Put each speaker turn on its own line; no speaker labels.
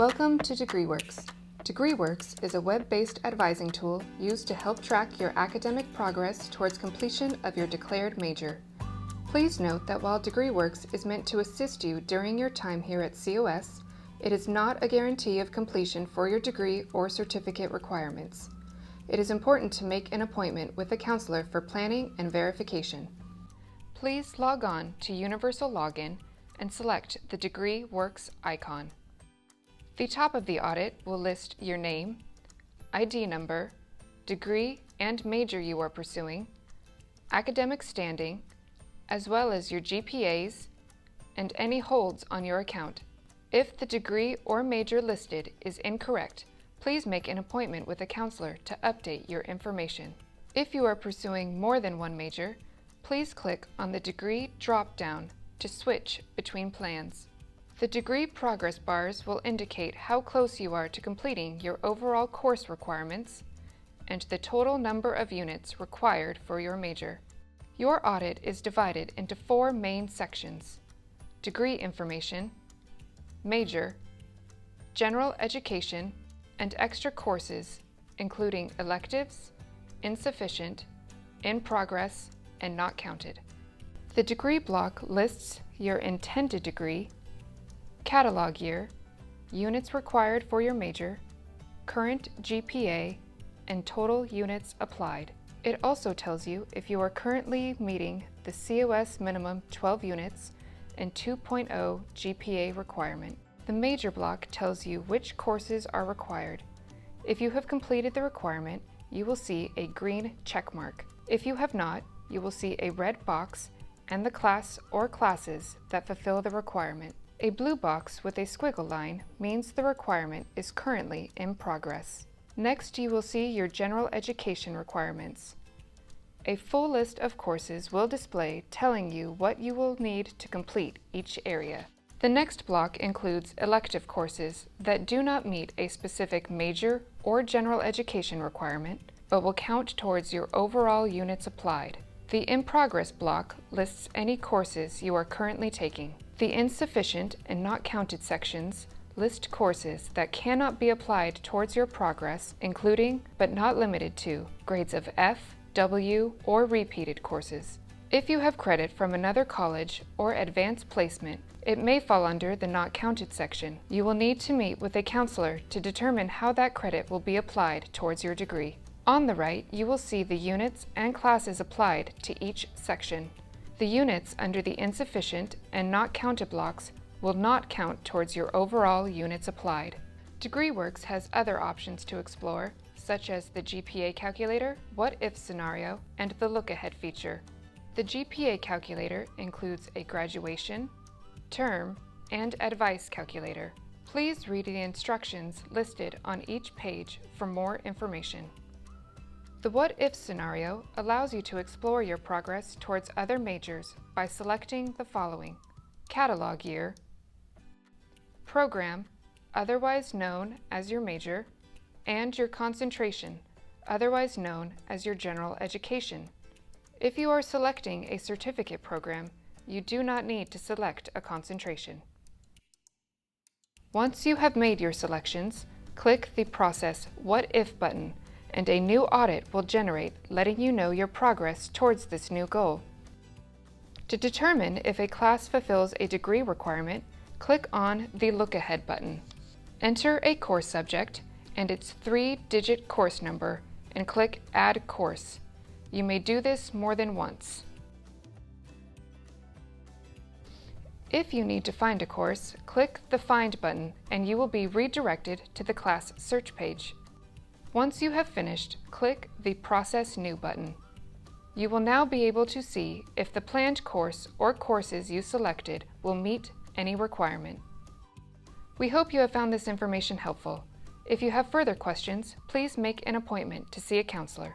Welcome to DegreeWorks. DegreeWorks is a web-based advising tool used to help track your academic progress towards completion of your declared major. Please note that while DegreeWorks is meant to assist you during your time here at COS, it is not a guarantee of completion for your degree or certificate requirements. It is important to make an appointment with a counselor for planning and verification. Please log on to Universal Login and select the DegreeWorks icon. The top of the audit will list your name, ID number, degree and major you are pursuing, academic standing, as well as your GPAs and any holds on your account. If the degree or major listed is incorrect, please make an appointment with a counselor to update your information. If you are pursuing more than one major, please click on the degree drop-down to switch between plans. The degree progress bars will indicate how close you are to completing your overall course requirements and the total number of units required for your major. Your audit is divided into 4 main sections: degree information, major, general education, and extra courses, including electives, insufficient, in progress, and not counted. The degree block lists your intended degree, catalog year, units required for your major, current GPA, and total units applied. It also tells you if you are currently meeting the COS minimum 12 units and 2.0 GPA requirement. The major block tells you which courses are required. If you have completed the requirement, you will see a green check mark. If you have not, you will see a red box and the class or classes that fulfill the requirement. A blue box with a squiggle line means the requirement is currently in progress. Next, you will see your general education requirements. A full list of courses will display telling you what you will need to complete each area. The next block includes elective courses that do not meet a specific major or general education requirement, but will count towards your overall units applied. The In Progress block lists any courses you are currently taking. The Insufficient and Not Counted sections list courses that cannot be applied towards your progress, including, but not limited to, grades of F, W, or repeated courses. If you have credit from another college or advanced placement, it may fall under the Not Counted section. You will need to meet with a counselor to determine how that credit will be applied towards your degree. On the right, you will see the units and classes applied to each section. The units under the Insufficient and Not Counted blocks will not count towards your overall units applied. DegreeWorks has other options to explore, such as the Gpa Calculator, What If scenario, and the Look Ahead feature. The Gpa Calculator includes a graduation, term, and advice calculator. Please read the instructions listed on each page for more information. The What If scenario allows you to explore your progress towards other majors by selecting the following: catalog year, program, otherwise known as your major, and your concentration, otherwise known as your general education. If you are selecting a certificate program, you do not need to select a concentration. Once you have made your selections, click the Process What If button, and a new audit will generate, letting you know your progress towards this new goal. To determine if a class fulfills a degree requirement, click on the Look Ahead button. Enter a course subject and its 3-digit course number and click Add Course. You may do this more than once. If you need to find a course, click the Find button and you will be redirected to the class search page. Once you have finished, click the Process New button. You will now be able to see if the planned course or courses you selected will meet any requirement. We hope you have found this information helpful. If you have further questions, please make an appointment to see a counselor.